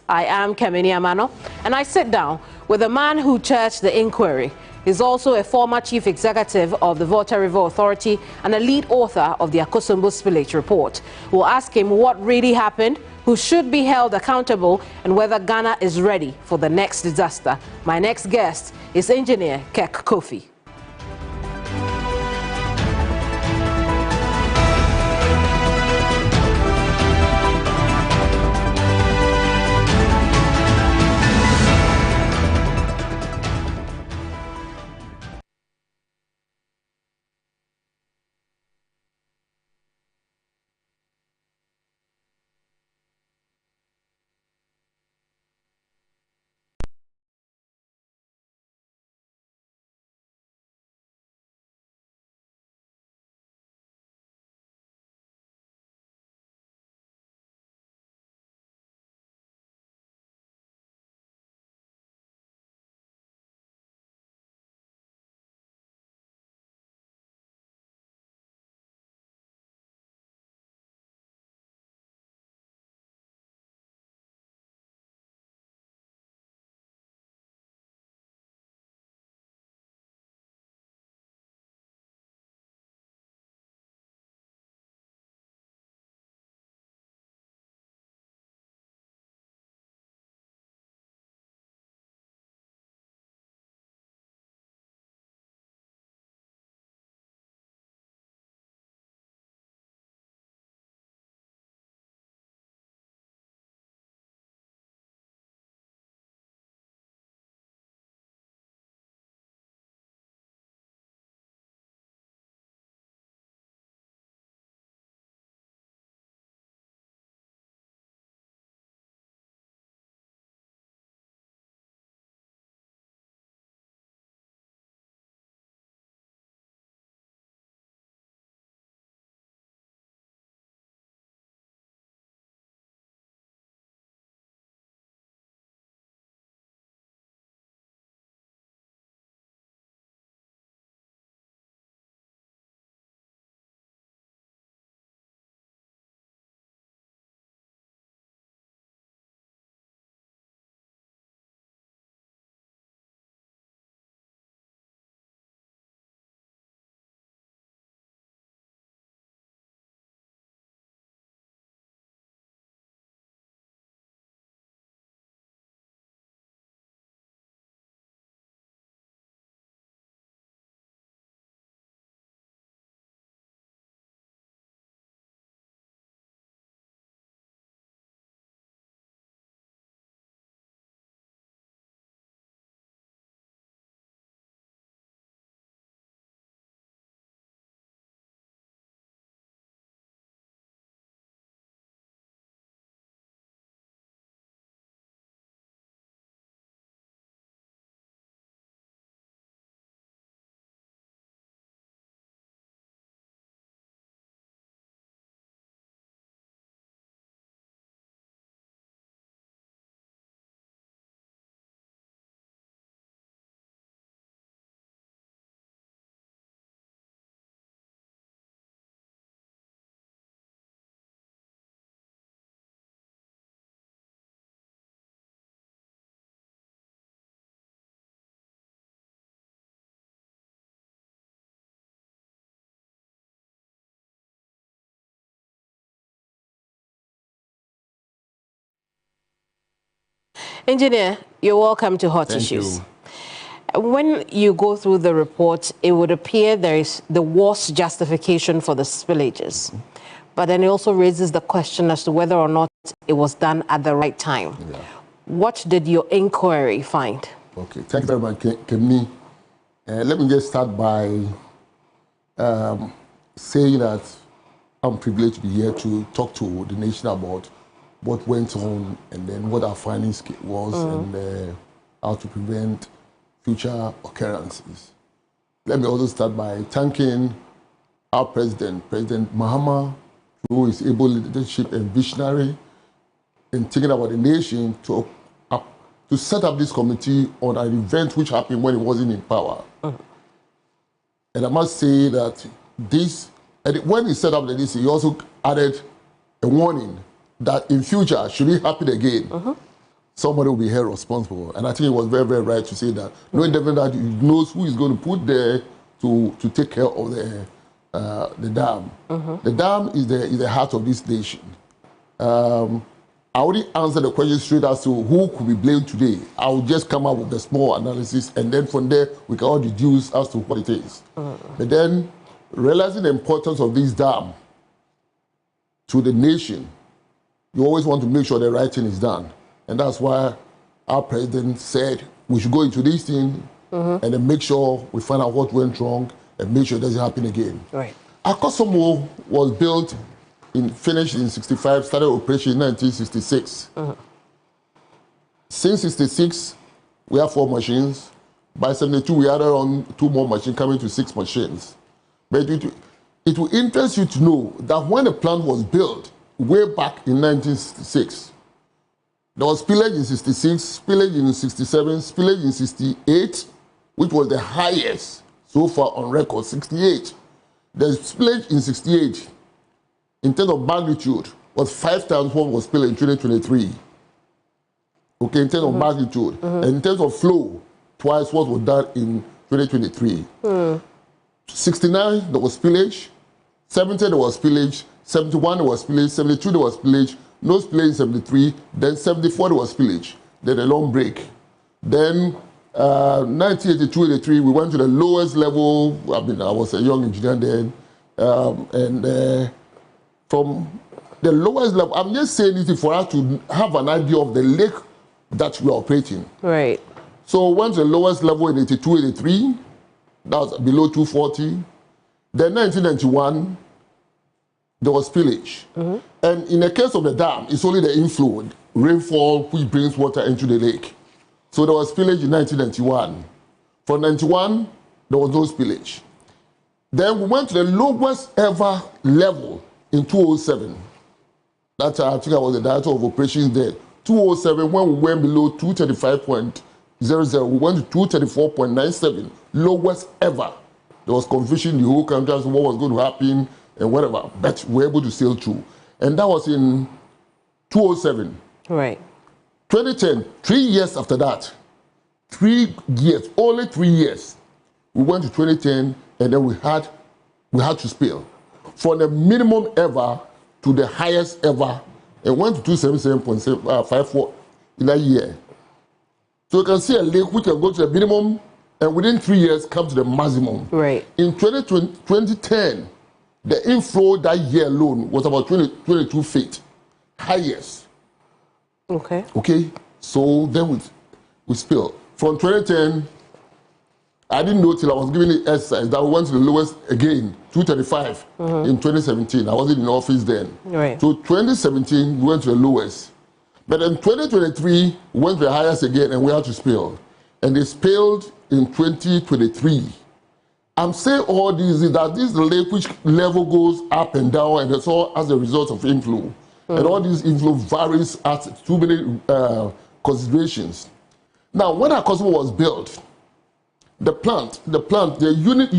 I am Keminni Amanor, and I sit down with a man who chaired the inquiry. He's also a former chief executive of the Volta River Authority and a lead author of the Akosombo Spillage report. We'll ask him what really happened, who should be held accountable, and whether Ghana is ready for the next disaster. My next guest is engineer Kek Kofi. Engineer, you're welcome to Hot Issues. When you go through the report, it would appear there is the worst justification for the spillages. But then it also raises the question as to whether or not it was done at the right time. Yeah. What did your inquiry find? Okay, thank you very much, Keminni. Let me just start by saying that I'm privileged to be here to talk to the nation about what went on and then what our findings was and how to prevent future occurrences. Let me also start by thanking our President Mahama, who is able leadership and visionary in thinking about the nation to set up this committee on an event which happened when he wasn't in power. And I must say that when he set up the DC, he also added a warning that in future, should it happen again, somebody will be held responsible. And I think it was very, very right to say that. Knowing definitely that he knows who is going to put there to take care of the dam. The dam is the heart of this nation. I already answered the question straight as to who could be blamed today. I will just come up with a small analysis, and then from there we can all deduce as to what it is. But then, realizing the importance of this dam to the nation, you always want to make sure the right thing is done. And that's why our president said we should go into this thing and then make sure we find out what went wrong and make sure it doesn't happen again. Right. Akosomo was built, finished in 65, started operation in 1966. Since 66, we have 4 machines. By 72, we added on 2 more machines, coming to 6 machines. But it will interest you to know that when the plant was built, way back in 1966, there was spillage in 66, spillage in 67, spillage in 68, which was the highest so far on record, 68. The spillage in 68, in terms of magnitude, was 5 times what was spilled in 2023. Okay, in terms of magnitude. And in terms of flow, twice what was done in 2023. 69, there was spillage. 70, there was spillage. 71, there was spillage. 72, there was spillage. No spillage in 73. Then 74, there was spillage. Then a long break. Then 1982, 83, we went to the lowest level. I mean, I was a young engineer then. From the lowest level, I'm just saying it for us to have an idea of the lake that we're operating. Right. So went to the lowest level in 82, 83. That was below 240. Then 1991, there was spillage. And in the case of the dam, it's only the inflow, rainfall, which brings water into the lake. So there was spillage in 1991. From 91, there was no spillage. Then we went to the lowest ever level in 2007. That's I think I was the director of operations there. 2007, when we went below 235.00, we went to 234.97, lowest ever. There was confusion in the whole country as to what was going to happen and whatever, but we were able to sail through. And that was in 2007. Right. 2010, 3 years after that, 3 years, only 3 years, we went to 2010, and then we had to spill. From the minimum ever to the highest ever, it went to 277.54 in a year. So you can see a lake which can go to the minimum and within 3 years come to the maximum. Right. In 2010, the inflow that year alone was about 22 feet, highest. Okay. Okay, so then we spill. From 2010, I didn't know till I was giving the exercise that we went to the lowest again, 235 in 2017. I wasn't in office then. Right. So 2017, we went to the lowest. But in 2023, we went to the highest again and we had to spill. And they spilled in 2023. I'm saying all this is that this lake which level goes up and down and it's all as a result of inflow. And all these inflow varies at too many considerations. Now, when our customer was built, the unit,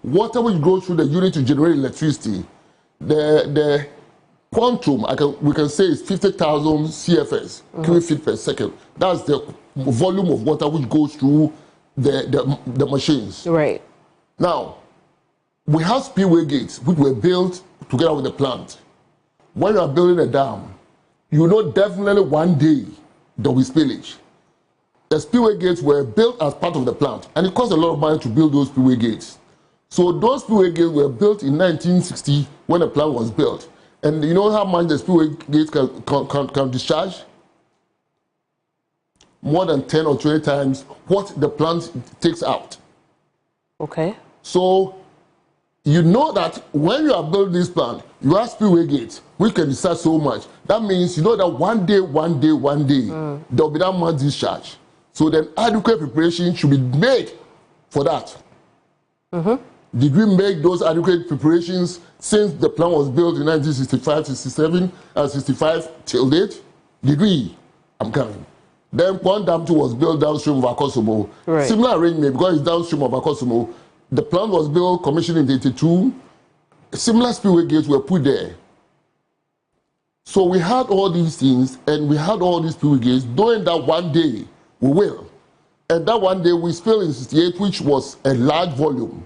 water which goes through the unit to generate electricity, the quantum, we can say is 50,000 CFS, cubic feet per second. That's the volume of water which goes through the machines. Right. Now, we have spillway gates which were built together with the plant. When you are building a dam, you know definitely one day there will be spillage. The spillway gates were built as part of the plant, and it cost a lot of money to build those spillway gates. So those spillway gates were built in 1960 when the plant was built. And you know how much the spillway gates can discharge? More than 10 or 20 times what the plant takes out. Okay. So you know that when you are building this plant, you have spillway gates, which can discharge so much. That means you know that one day, there will be that much discharge. So then adequate preparation should be made for that. Did we make those adequate preparations since the plant was built in 1965, 67, and 65 till date? Did we? I'm coming. Then Pond Dam 2 was built downstream of Akosomo. Right. Similar arrangement because it's downstream of Akosomo. The plant was built, commissioned in 82. Similar spillway gates were put there. So we had all these things, and we had all these pilgrimages. During that one day, we will. And that one day, we spilled in 68, which was a large volume.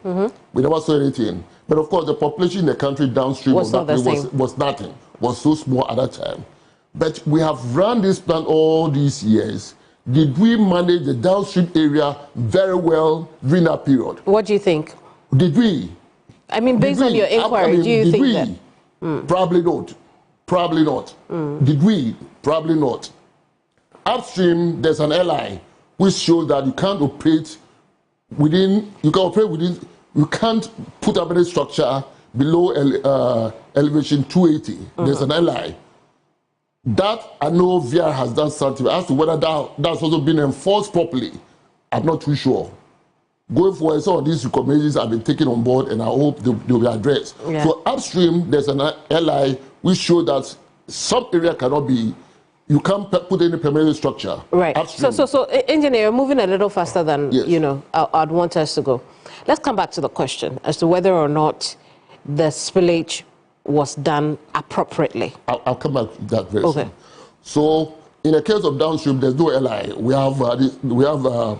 We never saw anything. But of course, the population in the country downstream was nothing, was so small at that time. But we have run this plan all these years. Did we manage the downstream area very well during that period? What do you think? Did we? I mean, based on your inquiry, do you think that? Probably not. Probably not. Did we? Probably not. Upstream, there's an LI which shows that you can't operate within, you can't put up any structure below elevation 280. There's an LI. That I know VR has done something. As to whether that's also been enforced properly, I'm not too sure. Going forward, some of these recommendations have been taken on board, and I hope they'll be addressed. Yeah. So upstream, there's an LI which shows that some area cannot be, you can't put any permanent structure. Right. Upstream. So engineer, moving a little faster than I'd want us to go. Let's come back to the question as to whether or not the spillage was done appropriately. I'll come back to that very soon. So in the case of downstream, there's no LI. We have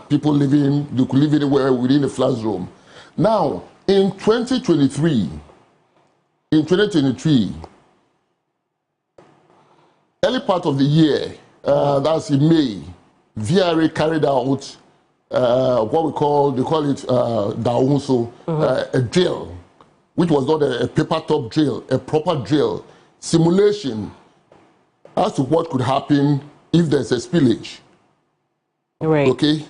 people living, they could live anywhere within the flat zone. Now, in 2023, early part of the year, that's in May, VRA carried out what they call it Daunso, a drill, which was not a paper top drill, a proper drill, simulation as to what could happen if there's a spillage. Right. Okay?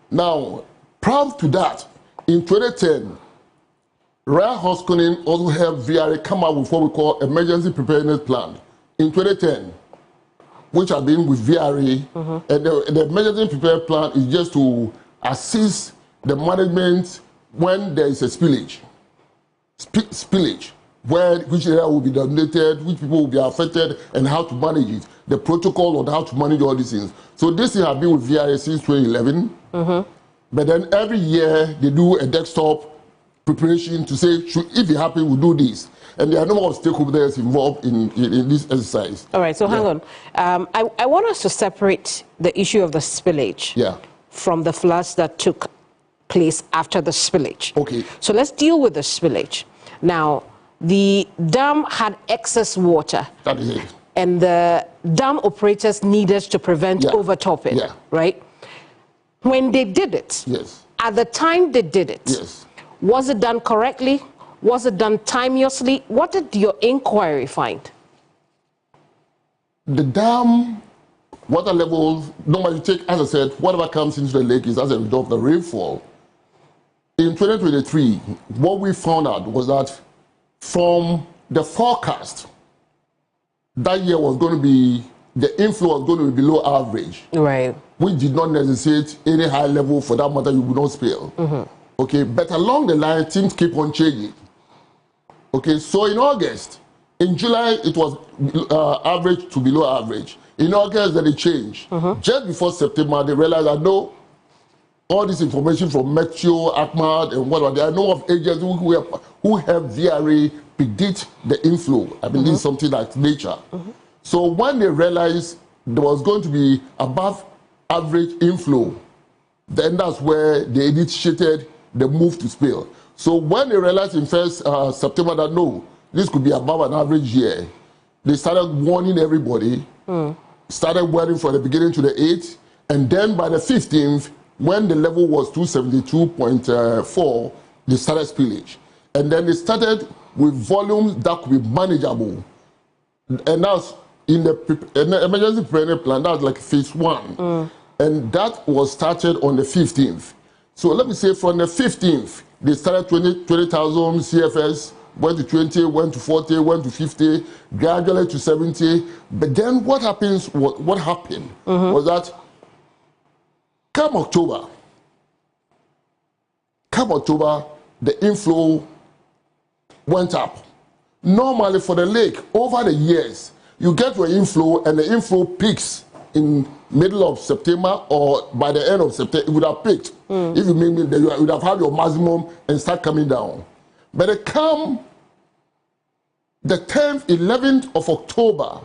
Now, prior to that, in 2010, Ryan Hoskonen also helped VRA come up with what we call emergency preparedness plan in 2010, which had been with VRA. And the emergency preparedness plan is just to assist the management when there is a spillage. Spillage, which area will be dominated, which people will be affected, and how to manage it. The protocol on how to manage all these things. So this thing has been with VRA since 2011. But then every year they do a desktop preparation to say, if it happens, we'll do this. And there are a number of stakeholders involved in this exercise. All right, so hang on. I want us to separate the issue of the spillage from the floods that took place after the spillage. Okay. So let's deal with the spillage. Now, the dam had excess water. That is it. And the dam operators needed to prevent overtopping, right? When they did it, at the time they did it, was it done correctly? Was it done timeously? What did your inquiry find? The dam water levels, normally take, as I said, whatever comes into the lake is as a result of the rainfall. In 2023, what we found out was that from the forecast, that year was going to be, the inflow was going to be below average. Right. Which did not necessitate any high level for that matter you would not spill. Okay, but along the line, things keep on changing. Okay, so in August, in July, it was average to below average. In August, then it changed. Just before September, they realized that no, all this information from Meteo, ACMAD, and whatever, there are no of agents who help VRA predict the inflow. I mean, this is something like nature. So when they realized there was going to be above average inflow, then that's where they initiated the move to spill. So when they realized in first September that no, this could be above an average year, they started warning everybody, started warning from the beginning to the 8th, and then by the 15th, when the level was 272.4, they started spillage. And then they started with volumes that could be manageable. And that's in the emergency preparedness plan, that's like phase 1. And that was started on the 15th. So let me say from the 15th, they started 20,000 CFS, went to 20, went to 40, went to 50, gradually to 70. But then what happened was that come October, the inflow went up. Normally for the lake, over the years, you get your inflow and the inflow peaks in middle of September or by the end of September, it would have peaked. If you mean that you would have had your maximum and start coming down. But it come the 10th, 11th of October,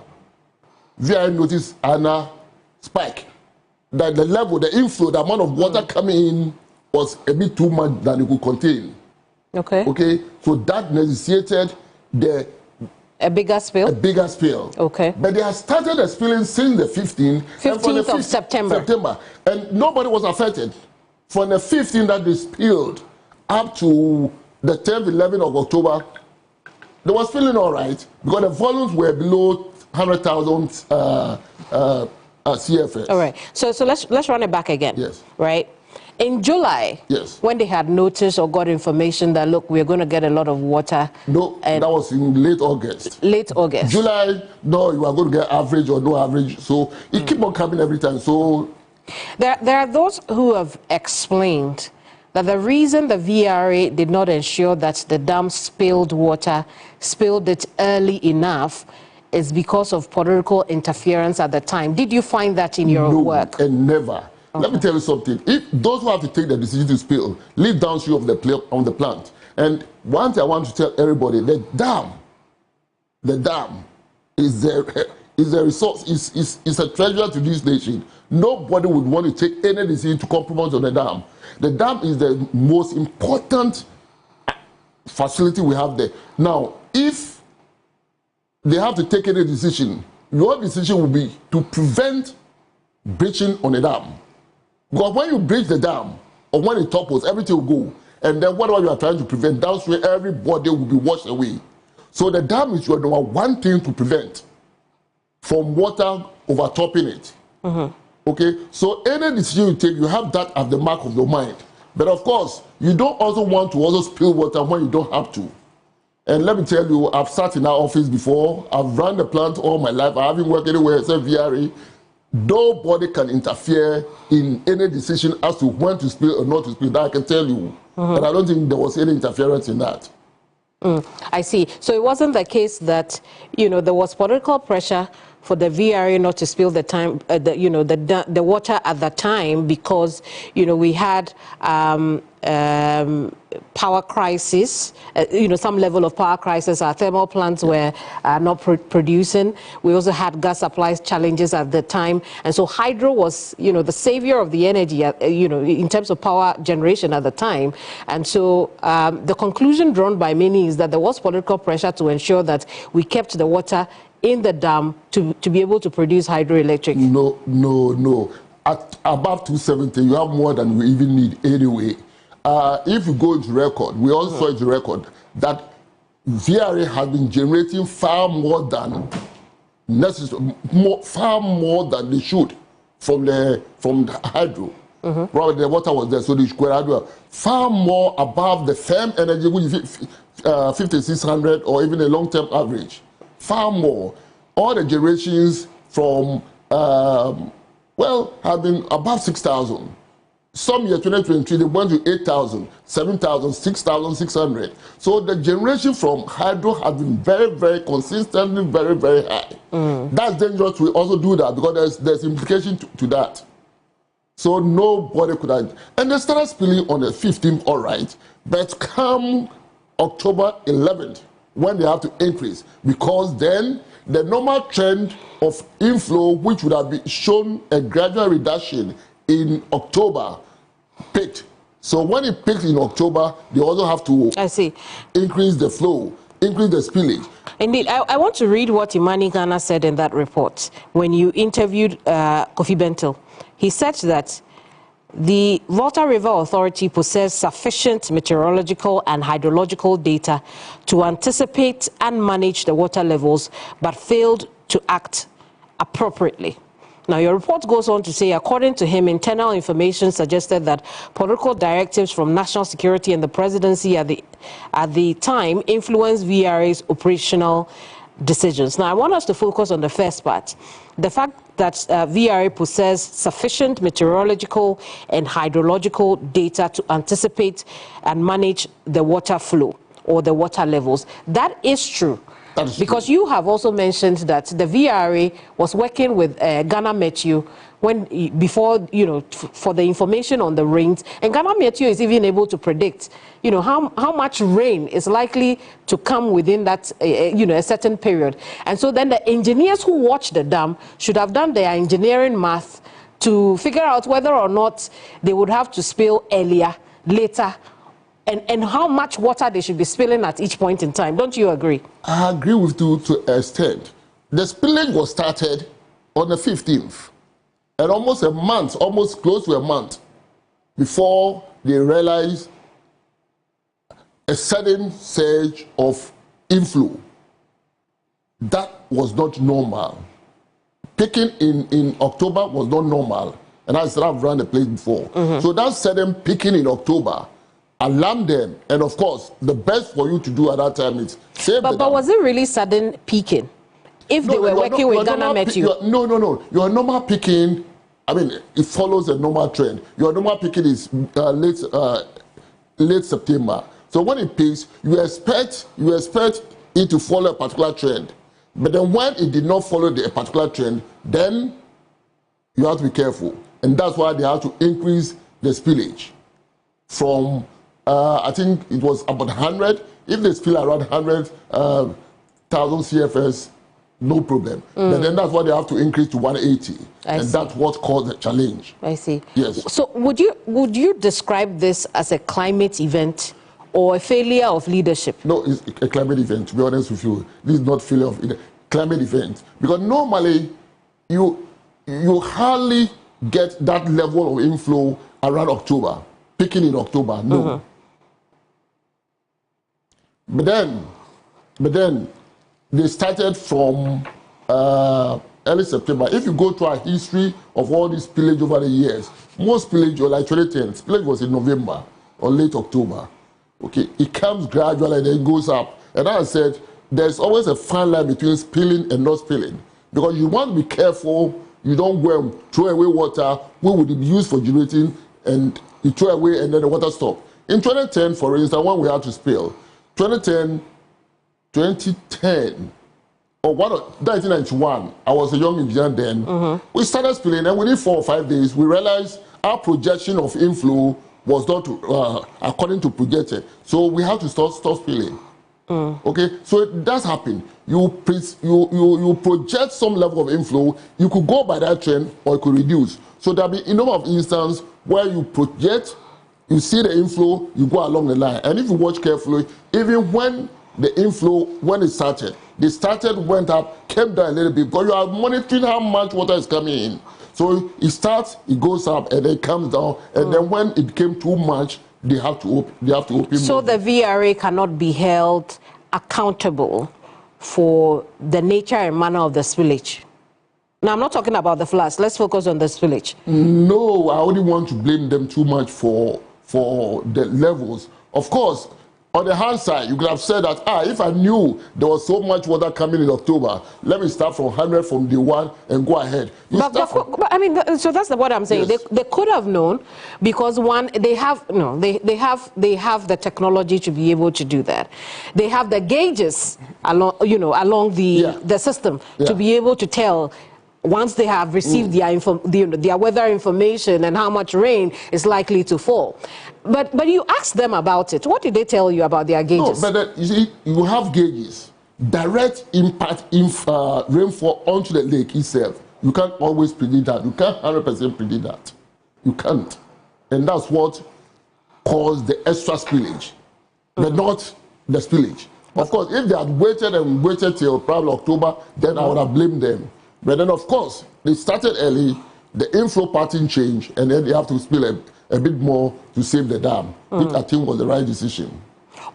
VRA noticed a spike. That the level, the inflow, the amount of water coming in was a bit too much than it could contain. Okay. Okay. So that necessitated a bigger spill? A bigger spill. Okay. But they have started the spilling since the 15th. 15th of September. And nobody was affected. From the 15th that they spilled up to the 10th, 11th of October, they were spilling all right because the volumes were below 100,000 CFS. All right. So let's run it back again. Yes. Right. In July, yes, when they had noticed or got information that, look, we're going to get a lot of water. No, that was in late August. Late August. July, no, you are going to get average or no average. So it keep on coming every time. So there are those who have explained that the reason the VRA did not ensure that the dam spilled it early enough is because of political interference at the time. Did you find that in your work? And never. Okay. Let me tell you something. If those who have to take the decision to spill live downstream of the plant, and one thing I want to tell everybody: the dam is a resource, is a treasure to this nation. Nobody would want to take any decision to compromise on the dam. The dam is the most important facility we have there. Now, if they have to take any decision, your decision will be to prevent breaching on the dam. Because when you breach the dam, or when it topples, everything will go. And then whatever you are trying to prevent, downstream, everybody will be washed away. So the dam is your number one thing to prevent from water overtopping it. Okay? So any decision you take, you have that at the mark of your mind. But of course, you don't also want to also spill water when you don't have to. And let me tell you, I've sat in our office before. I've run the plant all my life. I haven't worked anywhere except VRA. Nobody can interfere in any decision as to when to spill or not to spill. That I can tell you. But I don't think there was any interference in that. I see. So it wasn't the case that, there was political pressure for the VRA not to spill the water at the time because, we had power crisis, some level of power crisis. Our thermal plants were not producing. We also had gas supply challenges at the time. And so hydro was, the savior of the energy, in terms of power generation at the time. And so the conclusion drawn by many is that there was political pressure to ensure that we kept the water in the dam to be able to produce hydroelectric. No. At above 270, you have more than we even need anyway. If you go into record, we also saw into record that VRA has been generating far more than necessary, far more than they should from the hydro. Probably the water was there, so they should hydro far more above the firm energy, which is 5,600 or even a long-term average. Far more. All the generations from have been above 6,000. Some year 2023 they went to 8,000, 7,000, 6,600. So the generation from hydro has been very, very consistently very, very high. That's dangerous to also do that because there's implication to that. So nobody could have. And they started spilling on the 15th, all right. But come October 11th, when they have to increase, because then the normal trend of inflow, which would have been shown a gradual reduction in October, peaked. So when it peaked in October, they also have to increase the flow, increase the spillage. Indeed. I want to read what Imani Ghana said in that report when you interviewed Kofi Bentil. He said that the Volta River Authority possessed sufficient meteorological and hydrological data to anticipate and manage the water levels, but failed to act appropriately. Now, your report goes on to say, according to him, internal information suggested that political directives from national security and the presidency at the time influenced VRA's operational decisions. Now, I want us to focus on the first part. The fact that VRA possessed sufficient meteorological and hydrological data to anticipate and manage the water flow or the water levels. That is true. Because you have also mentioned that the VRA was working with Ghana Meteo before, for the information on the rains. And Ghana Meteo is even able to predict, how much rain is likely to come within that, a certain period. And so then the engineers who watch the dam should have done their engineering math to figure out whether or not they would have to spill earlier, later, and how much water they should be spilling at each point in time. Don't you agree? I agree with you to an extent. The spillage was started on the 15th, and almost a month, almost close to a month, before they realized a sudden surge of inflow. That was not normal. Picking in October was not normal, and I said I've run the place before. So that sudden picking in October alarmed them, and of course, the best for you to do at that time is save the dam. But was it really sudden peaking? If they were working with Ghana Meteo? No. Your normal picking, I mean, it follows a normal trend. Your normal picking is late September. So when it peaks, you expect it to follow a particular trend. But then when it did not follow the particular trend, then you have to be careful. And that's why they have to increase the spillage from, I think it was about 100. If they spill around 100,000 CFS, no problem. But then that's why they have to increase to 180. That's what caused the challenge. I see. Yes. So would you describe this as a climate event or a failure of leadership? No, it's a climate event, to be honest with you. This is not failure of climate event. Because normally, you hardly get that level of inflow around October, peaking in October, no. But then, they started from early September. If you go to our history of all this spillage over the years, most spillage, like 2010, spillage was in November or late October. Okay, it comes gradually and then goes up. And as I said, there's always a fine line between spilling and not spilling. Because you want to be careful, you don't go and throw away water, what would be used for generating, and you throw away and then the water stops. In 2010, for instance, when we had to spill, 2010, or 1991, I was a young engineer then, we started spilling, and within 4 or 5 days, we realized our projection of inflow was not according to projected. So we have to stop spilling. Okay, so it does happen. You project some level of inflow, you could go by that trend or it could reduce. So there'll be a number of instances where you project, you see the inflow, you go along the line. And if you watch carefully, even when the inflow, when it started, went up, came down a little bit, because you are monitoring how much water is coming in. So it starts, it goes up, and then it comes down, and then when it became too much, they have to open. So the VRA cannot be held accountable for the nature and manner of the spillage. Now, I'm not talking about the floods. Let's focus on the spillage. No, I only want to blame them too much for the levels. Of course, on the hand side, you could have said that, if I knew there was so much water coming in October, let me start from 100 from day one and go ahead. But I mean, so that's what I'm saying. Yes. They could have known, because one, they have the technology to be able to do that. They have the gauges along the system to be able to tell, once they have received their weather information and how much rain is likely to fall. But you asked them about it. What did they tell you about their gauges? No, but you see, you have gauges. Direct impact rainfall onto the lake itself. You can't always predict that. You can't 100% predict that. You can't. And that's what caused the extra spillage, but not the spillage. Of course, if they had waited till probably October, then I would have blamed them. But then, of course, they started early, the inflow pattern changed, and then they have to spill a bit more to save the dam, which I think was the right decision.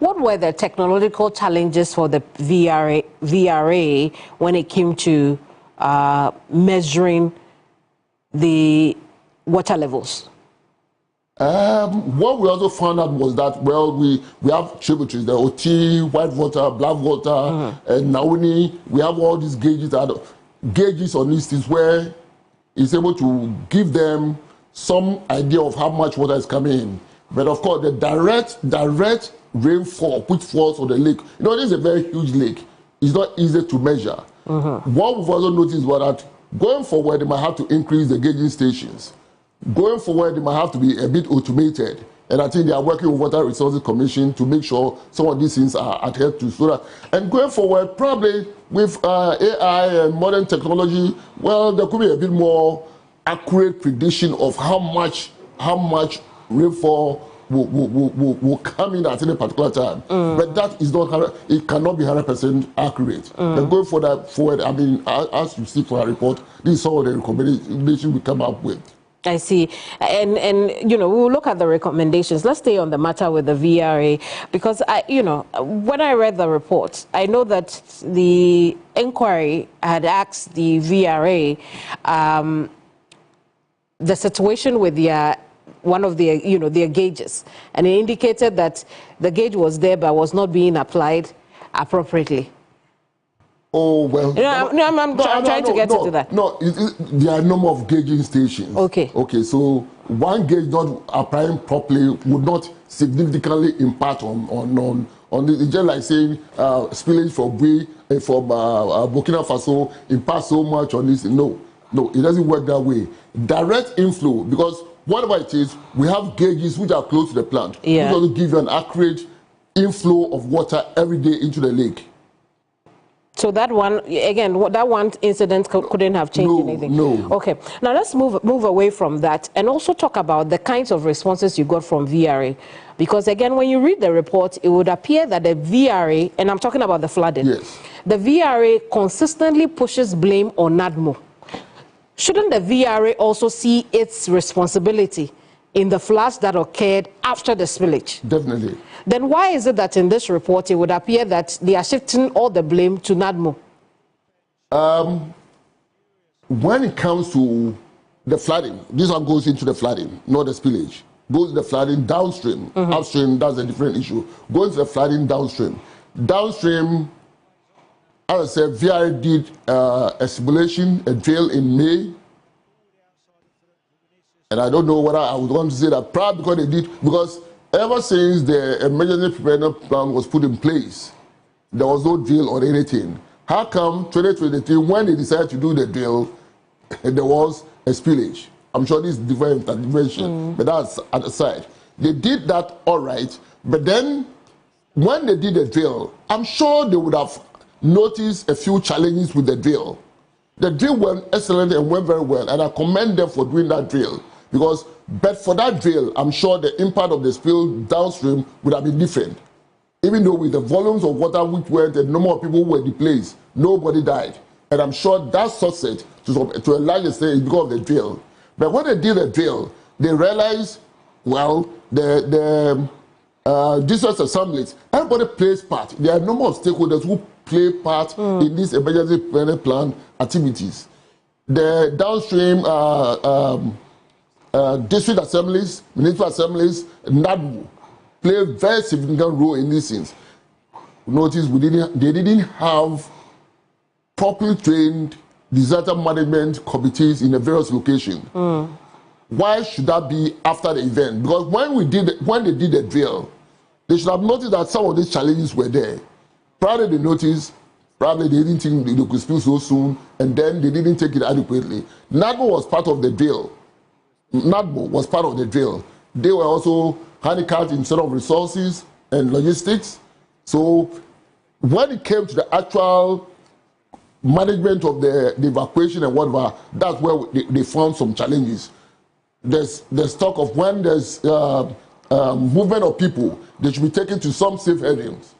What were the technological challenges for the VRA when it came to measuring the water levels? What we also found out was that, well, we have tributaries, the OT, white water, black water, and Nauni. We have all these gauges on these things where it's able to give them some idea of how much water is coming in. But of course, the direct rainfall which falls on the lake, this is a very huge lake. It's not easy to measure. What we've also noticed was that Going forward, they might have to increase the gauging stations. Going forward, they might have to be a bit automated. And I think they are working with Water Resources Commission to make sure some of these things are adhered to. So that, and going forward, probably with AI and modern technology, well, there could be a bit more accurate prediction of how much rainfall will come in at any particular time. But that is not, it cannot be 100% accurate. But going forward, I mean, as you see from our report, these are all the recommendations we come up with. I see. And you know, we'll look at the recommendations. Let's stay on the matter with the VRA, because when I read the report, I know that the inquiry had asked the VRA the situation with one of their gauges, and it indicated that the gauge was there but was not being applied appropriately. Oh, well. I'm trying to get into that. No, there are a number of gauging stations. Okay. Okay, so one gauge not applying properly would not significantly impact on it's just like saying spillage from Burkina Faso impacts so much on this. No, it doesn't work that way. Direct inflow, because whatever it is, we have gauges which are close to the plant. Yeah. Which will give you an accurate inflow of water every day into the lake. So that one, again, that one incident couldn't have changed anything? No. Okay. Now let's move away from that and also talk about the kinds of responses you got from VRA. Because again, when you read the report, it would appear that the VRA, and I'm talking about the flooding, yes, the VRA consistently pushes blame on NADMO. Shouldn't the VRA also see its responsibility in the floods that occurred after the spillage? Definitely. Then why is it that in this report it would appear that they are shifting all the blame to NADMO? When it comes to the flooding, this one goes into the flooding, not the spillage. Goes to the flooding downstream. Upstream, that's a different issue. Going to the flooding downstream. Downstream, as I said, VRA did a simulation, a drill in May. And I don't know whether I would want to say that probably because they did, because ever since the emergency preparedness plan was put in place, there was no drill or anything. How come 2023, when they decided to do the drill, there was a spillage? I'm sure this is different intervention, but that's at the side. They did that all right, but then when they did the drill, I'm sure they would have noticed a few challenges with the drill. The drill went excellent and went very well, and I commend them for doing that drill. But for that drill, I'm sure the impact of the spill downstream would have been different. Even though with the volumes of water which went, the number of people who were displaced, nobody died. And I'm sure that success, to a large extent, is because of the drill. But when they did the drill, they realized, well, the district assemblies, everybody plays part. There are a number of stakeholders who play part in these emergency preparedness plan activities. The downstream district assemblies, municipal assemblies, NADMO play a very significant role in these things. Notice they didn't have properly trained disaster management committees in the various locations. Why should that be after the event? Because when they did the drill, they should have noticed that some of these challenges were there. Probably they noticed, probably they didn't think they could spill so soon, and then they didn't take it adequately. NADMO was part of the drill. NADMO was part of the drill. They were also handicapped in sort of resources and logistics. So when it came to the actual management of the evacuation and whatever, that's where they found some challenges. There's talk of when there's movement of people, they should be taken to some safe havens.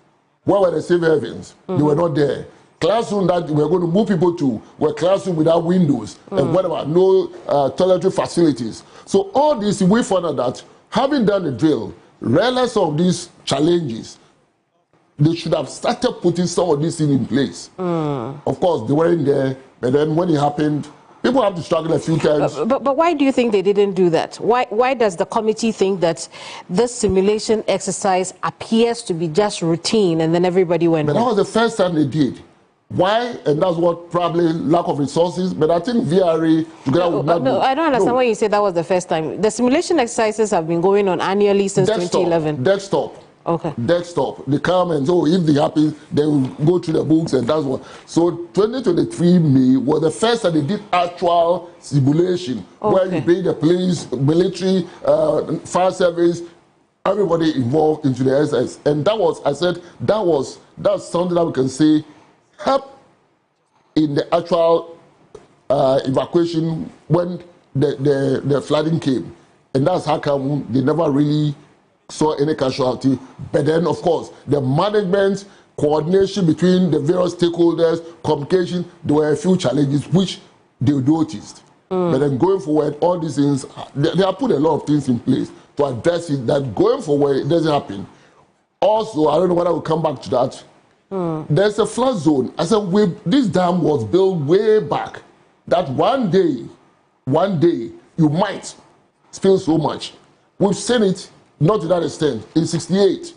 Where were the safe havens? They were not there. Classroom that we were going to move people to were classroom without windows and whatever, no toiletry facilities. So all this, we found out that having done the drill, realized some of these challenges, they should have started putting some of these things in place. Of course, they weren't there, but then when it happened, people have to struggle a few times. But why do you think they didn't do that? Why does the committee think that this simulation exercise appears to be just routine and then everybody went But that was the first time they did. Why? And that's what probably lack of resources. But I think VRA together with NADMO. No, I don't understand why you say that was the first time. The simulation exercises have been going on annually since 2011. Desktop. Okay. Desktop. They come and so if they happen, they will go through the books and that's what. So 2023 May was the first that they did actual simulation where you bring the police, military, fire service, everybody involved into the exercise. And that was, I said, that's something that we can say help in the actual evacuation when the flooding came. And that's how come they never really saw any casualty. But then, of course, the management, coordination between the various stakeholders, communication, there were a few challenges which they noticed. But then going forward, all these things, they have put a lot of things in place to address it, that going forward, it doesn't happen. Also, I don't know whether we'll come back to that. There's a flood zone. I said, this dam was built way back, that one day, you might spill so much. We've seen it, not to that extent, in 68.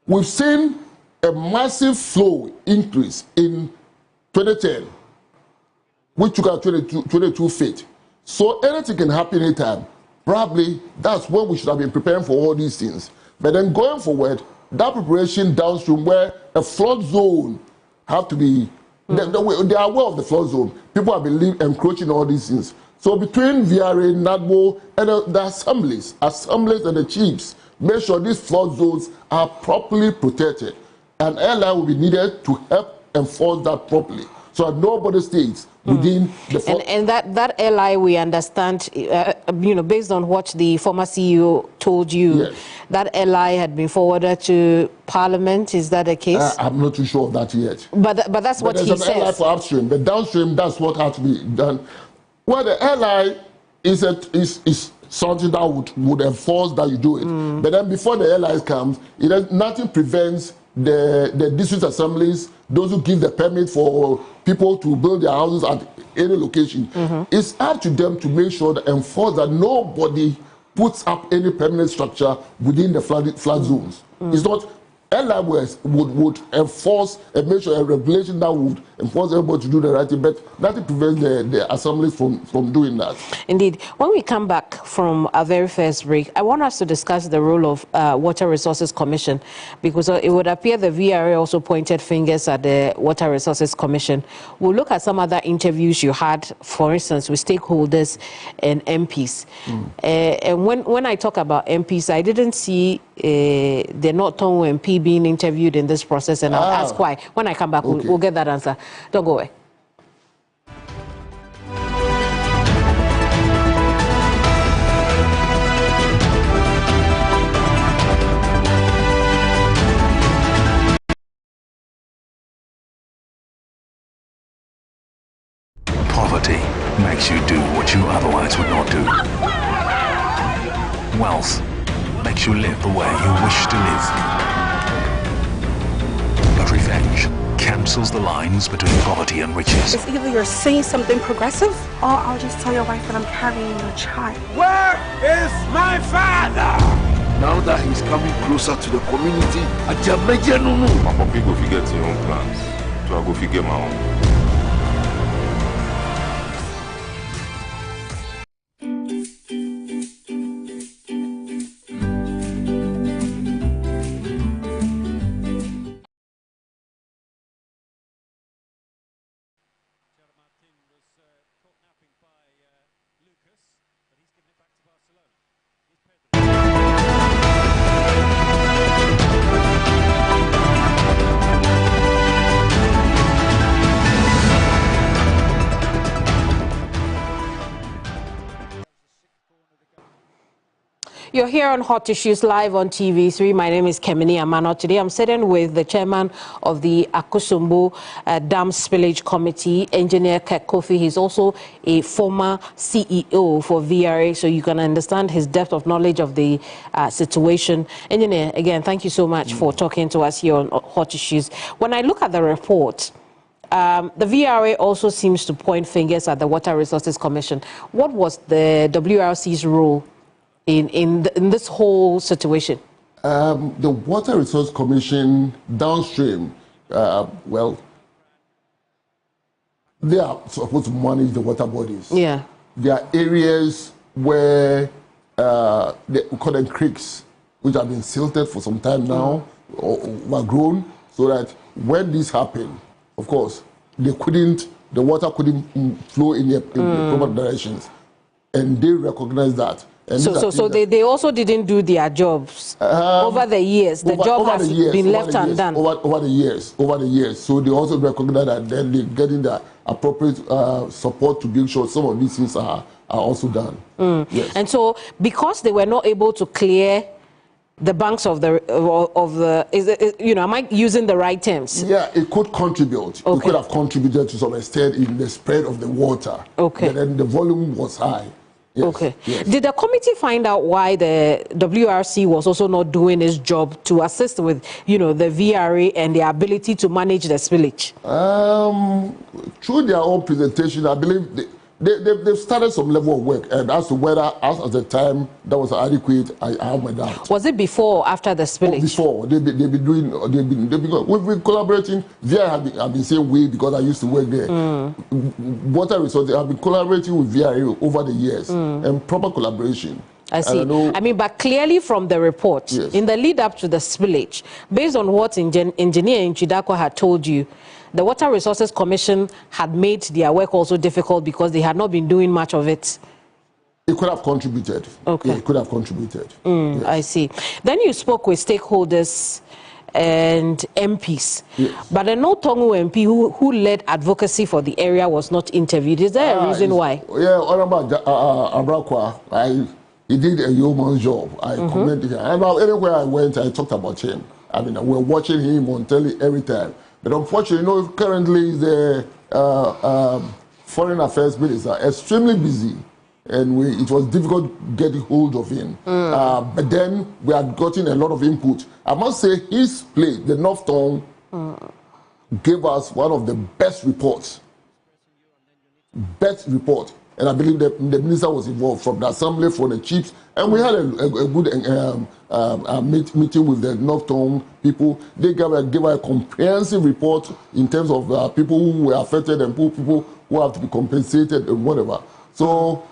We've seen a massive flow increase in 2010, which took out 22 feet. So anything can happen anytime. Probably that's when we should have been preparing for all these things. But then going forward, that preparation downstream where a flood zone have to be, they are aware of the flood zone. People have been encroaching all these things. So between VRA, NADMO, and the assemblies and the chiefs, make sure these flood zones are properly protected. And airline will be needed to help enforce that properly, so that nobody stays within the flood. And that LI, we understand, based on what the former CEO told you, yes, that LI had been forwarded to Parliament. Is that the case? I'm not too sure of that yet. But that's what he says. There's an LI for upstream, but downstream, that's what has to be done. Well, the LI is something that would enforce that you do it. But then before the LI comes, nothing prevents the district assemblies, those who give the permit for people to build their houses at any location. It's up to them to make sure that enforce that nobody puts up any permanent structure within the flood zones. It's not LI would enforce and make sure a regulation that would enforce everybody to do the right thing, but nothing prevents the assemblies from doing that. Indeed. When we come back from our very first break, I want us to discuss the role of Water Resources Commission, because it would appear the VRA also pointed fingers at the Water Resources Commission. We'll look at some other interviews you had, for instance, with stakeholders and MPs. And when I talk about MPs, I didn't see the North Tongue MP being interviewed in this process, and I'll ask why. When I come back, we'll get that answer. Don't go away. Poverty makes you do what you otherwise would not do. Wealth makes you live the way you wish to live. But revenge cancels the lines between poverty and riches. It's either you're saying something progressive, or I'll just tell your wife that I'm carrying your child. Where is my father? Now that he's coming closer to the community, My puppy go forget your own plans, so I go forget my own. You're here on Hot Issues live on TV3. My name is Keminni Amanor. Today I'm sitting with the chairman of the Akosombo Dam Spillage Committee, Engineer Kofi. He's also a former CEO for VRA, so you can understand his depth of knowledge of the situation. Engineer, again, thank you so much for talking to us here on Hot Issues. When I look at the report, the VRA also seems to point fingers at the Water Resources Commission. What was the WRC's role in this whole situation? The Water Resource Commission downstream, well, they are supposed to manage the water bodies. Yeah. There are areas where we call them creeks, which have been silted for some time now, or were grown, so that when this happened, of course, the water couldn't flow in the proper directions, and they recognized that. And so they also didn't do their jobs over the years. The job has been left undone. Over the years. So they also recognize that then they're getting the appropriate support to make sure some of these things are also done. Yes. And so because they were not able to clear the banks of the am I using the right terms? Yeah, it could contribute. Okay. It could have contributed to some extent in the spread of the water. Okay. But then the volume was high. Yes. Okay. Yes. Did the committee find out why the WRC was also not doing its job to assist with, the VRA and the ability to manage the spillage? Through their own presentation, I believe they've started some level of work, and as to whether, as at the time, that was adequate, I have my doubt. Was it before or after the spillage? Before. They've been we've been collaborating. VRA have been saying we, because I used to work there. Water Resources have been collaborating with VRA over the years, and proper collaboration. I see. I mean, but clearly from the report, yes, in the lead up to the spillage, based on what Engineer Nchidakwa had told you, the Water Resources Commission had made their work also difficult because they had not been doing much of it. It could have contributed. Okay. Yeah, it could have contributed. Yes. I see. Then you spoke with stakeholders and MPs. Yes. But the No Tongu MP who led advocacy for the area was not interviewed. Is there a reason why? Yeah, Honorable Abrakwa, he did a yeoman's job. I commended him. And anywhere I went, I talked about him. I mean, we're watching him on telly every time. But unfortunately, currently the Foreign Affairs Minister extremely busy, and it was difficult getting hold of him. But then we had gotten a lot of input. I must say, his place, the North Tongue, gave us one of the best reports. And I believe the minister was involved, from the assembly, from the chiefs, and we had a good meeting with the North Tongue people. They gave a comprehensive report in terms of people who were affected and people who have to be compensated and whatever. So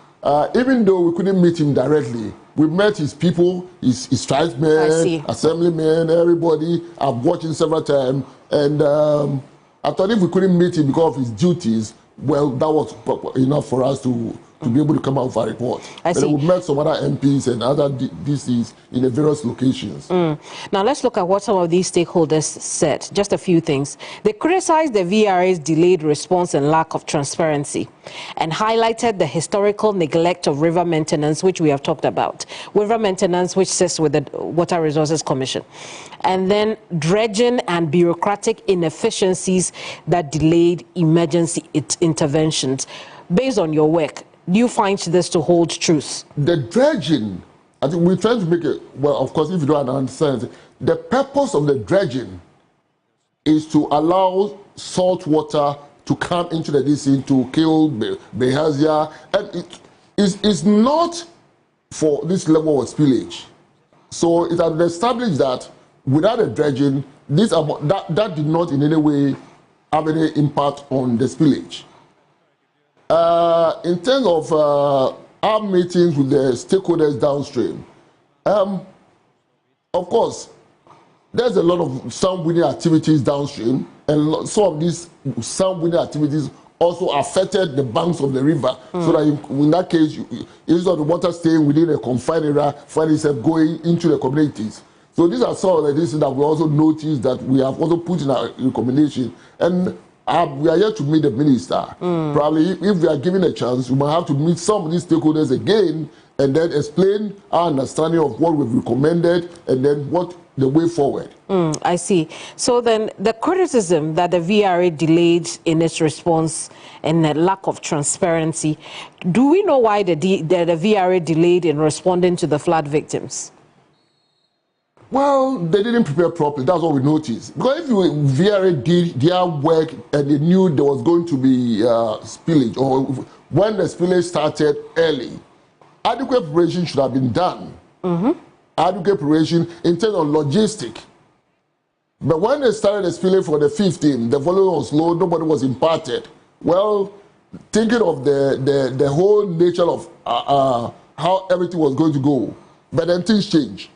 even though we couldn't meet him directly, we met his people, his tribesmen, assemblymen, everybody. I've watched him several times, and I thought if we couldn't meet him because of his duties, well, that was enough for us to be able to come out with a report. I see. We met some other MPs and other DCs in the various locations. Now, let's look at what some of these stakeholders said. Just a few things. They criticized the VRA's delayed response and lack of transparency, and highlighted the historical neglect of river maintenance, which we have talked about. River maintenance, which sits with the Water Resources Commission. And then dredging and bureaucratic inefficiencies that delayed emergency interventions. Based on your work, do you find this to hold truth? The dredging, I think we're trying to make it, well, of course, if you don't understand, the purpose of the dredging is to allow salt water to come into the DC to kill behavior, and it is not for this level of spillage. So it has been established that without the dredging, that did not in any way have any impact on the spillage. In terms of our meetings with the stakeholders downstream, of course, there's a lot of sound-winning activities downstream, and some of these sound-winning activities also affected the banks of the river. So that in that case, instead of the water staying within a confined area, find itself going into the communities. So these are some of the things that we also noticed that we have also put in our recommendation. And we are yet to meet the minister. Probably, if we are given a chance, we might have to meet some of these stakeholders again and then explain our understanding of what we've recommended and then what the way forward. I see. So then the criticism that the VRA delayed in its response and the lack of transparency, do we know why the VRA delayed in responding to the flood victims? Well, they didn't prepare properly. That's what we noticed. Because if VRA did their work and they knew there was going to be spillage, or when the spillage started early, adequate preparation should have been done. Adequate preparation in terms of logistic. But when they started the spillage for the 15th, the volume was low, nobody was impacted. Well, thinking of the whole nature of how everything was going to go, but then things changed.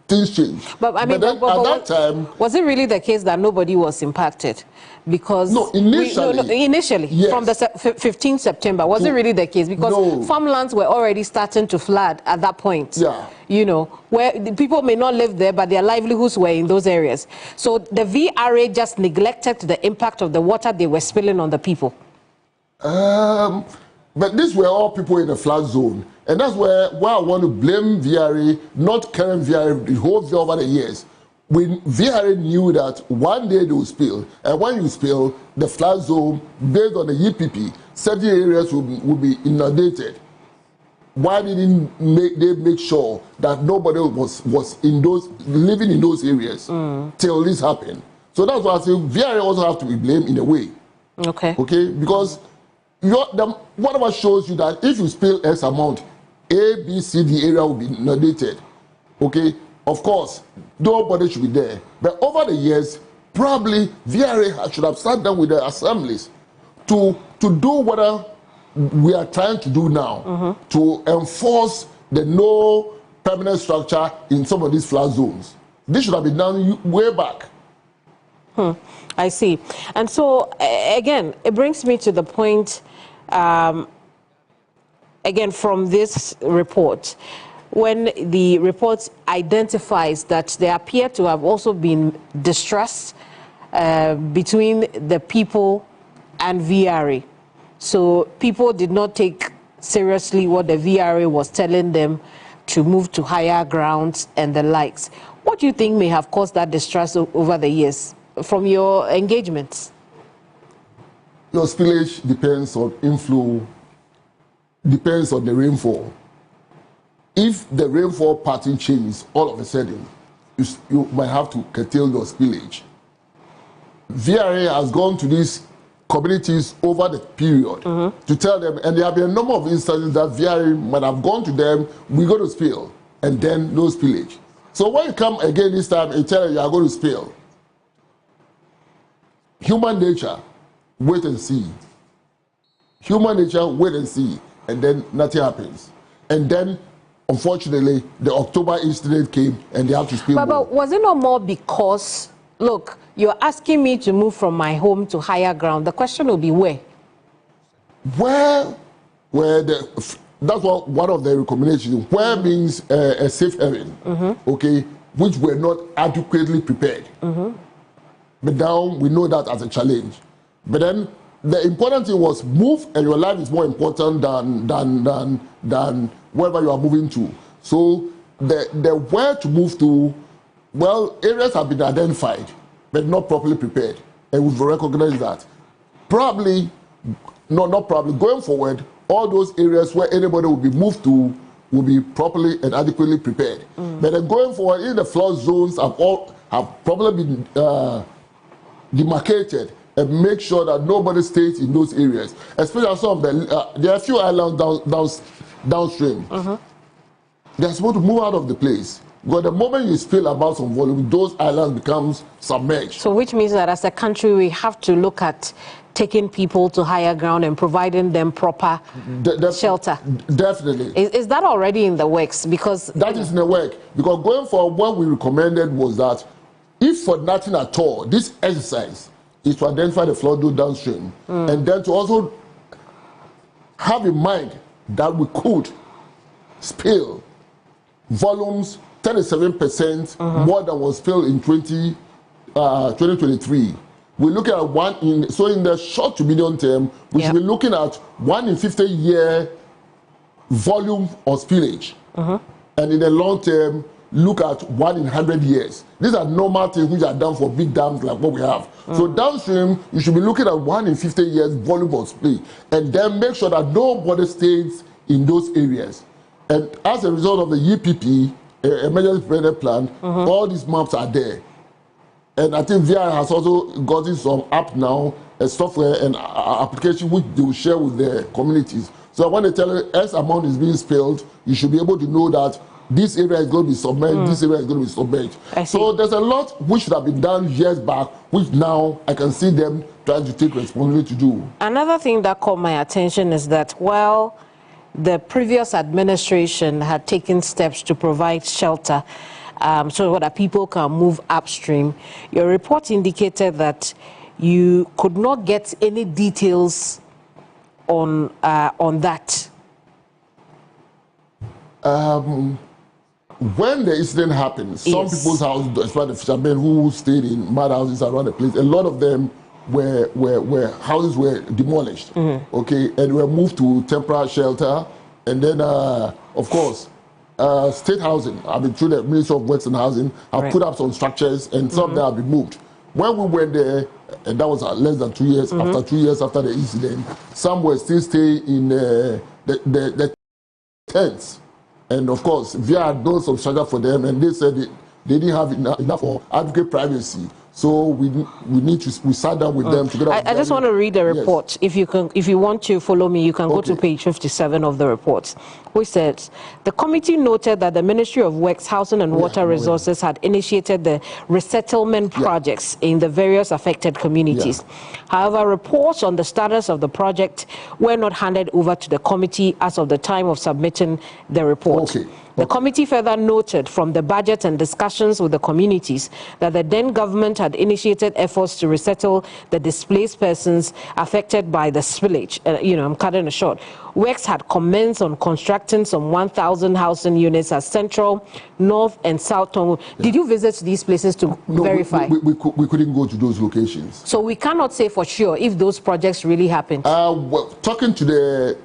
things change. But I mean, then at that time, was it really the case that nobody was impacted? Because no, initially, yes. From the 15th September, was it really the case? Because farmlands were already starting to flood at that point. Yeah. You know, where the people may not live there, but their livelihoods were in those areas. So the VRA just neglected the impact of the water they were spilling on the people. But these were all people in the flood zone. And that's where I want to blame VRA, not current VRA, the whole VRA over the years. When VRA knew that one day they will spill, and when you spill, the flood zone, based on the EPP, certain areas will be inundated. Why didn't they make sure that nobody was living in those areas till this happened? So that's why I say VRA also have to be blamed in a way. Okay. Okay, because whatever shows you that if you spill X amount, A, B, C, D area will be inundated. Okay, of course, nobody should be there. But over the years, probably VRA should have sat down with the assemblies to do what we are trying to do now, to enforce the no permanent structure in some of these flood zones. This should have been done way back. I see. And so, again, it brings me to the point, again, from this report, when the report identifies that there appear to have also been distrust between the people and VRA. So people did not take seriously what the VRA was telling them to move to higher grounds and the likes. What do you think may have caused that distrust over the years from your engagements? Your spillage depends on inflow, depends on the rainfall. If the rainfall pattern changes all of a sudden, you might have to curtail your spillage. VRA has gone to these communities over the period to tell them, and there have been a number of instances that VRA might have gone to them, we go to spill, and then no spillage. So when you come again this time and tell them you are going to spill, human nature, wait and see. Human nature, wait and see, and then nothing happens. And then, unfortunately, the October incident came and they have to spill. But was it not more because, look, you're asking me to move from my home to higher ground. The question will be where? Where that's what one of the recommendations. Where means a safe haven, okay, which were not adequately prepared. But now we know that as a challenge. But then the important thing was move, and your life is more important than wherever you are moving to. So the where to move to, well, areas have been identified, but not properly prepared, and we've recognized that. Probably, not probably, going forward, all those areas where anybody will be moved to will be properly and adequately prepared. But then going forward, in the flood zones have probably been demarcated and make sure that nobody stays in those areas. Especially some of the, there are a few islands downstream. They're supposed to move out of the place. Because the moment you spill about some volume, those islands becomes submerged. So which means that as a country, we have to look at taking people to higher ground and providing them proper shelter. Definitely. Is that already in the works? Because that is in the work. Because going forward, what we recommended was that if for nothing at all, this exercise is to identify the flood zone downstream, and then to also have in mind that we could spill volumes 37% more than was spilled in 2023. We're looking at in the short to medium term, we should be looking at 1 in 50 year volume of spillage. And in the long term, look at 1 in 100 years. These are normal things which are done for big dams like what we have. So downstream, you should be looking at 1 in 50 years volume of spillage, and then make sure that nobody stays in those areas. And as a result of the EPP, emergency preparedness plan, all these maps are there. And I think VI has also gotten some app now, a software and application which they will share with the communities. So when they tell you X amount is being spilled, you should be able to know that this area is going to be submerged, this area is going to be submerged. So there's a lot which should have been done years back, which now I can see them trying to take responsibility to do. Another thing that caught my attention is that while the previous administration had taken steps to provide shelter, so that people can move upstream. Your report indicated that you could not get any details on that. When the incident happened, some people's houses, especially the fishermen who stayed in mud houses around the place, a lot of them houses were demolished, okay, and were moved to temporary shelter, and then of course state housing, I mean through the Ministry of Works and Housing, have put up some structures, and some of them have been moved. When we went there, and that was less than 2 years, after 2 years after the incident, some were still staying in the tents. And of course, we had done some struggle for them, and they said they didn't have enough for advocate privacy. So we sat down with them together. I just want to read the report. Yes. If you want to follow me, you can go to page 57 of the report, which says the committee noted that the Ministry of Works, Housing and Water Resources had initiated the resettlement projects in the various affected communities. However, reports on the status of the project were not handed over to the committee as of the time of submitting the report. The committee further noted from the budget and discussions with the communities that the then government had initiated efforts to resettle the displaced persons affected by the spillage. I'm cutting it short. Works had commenced on constructing some 1,000 housing units at Central, North and South Tongo. Did you visit these places to verify? We couldn't go to those locations. So we cannot say for sure if those projects really happened. Well, talking to the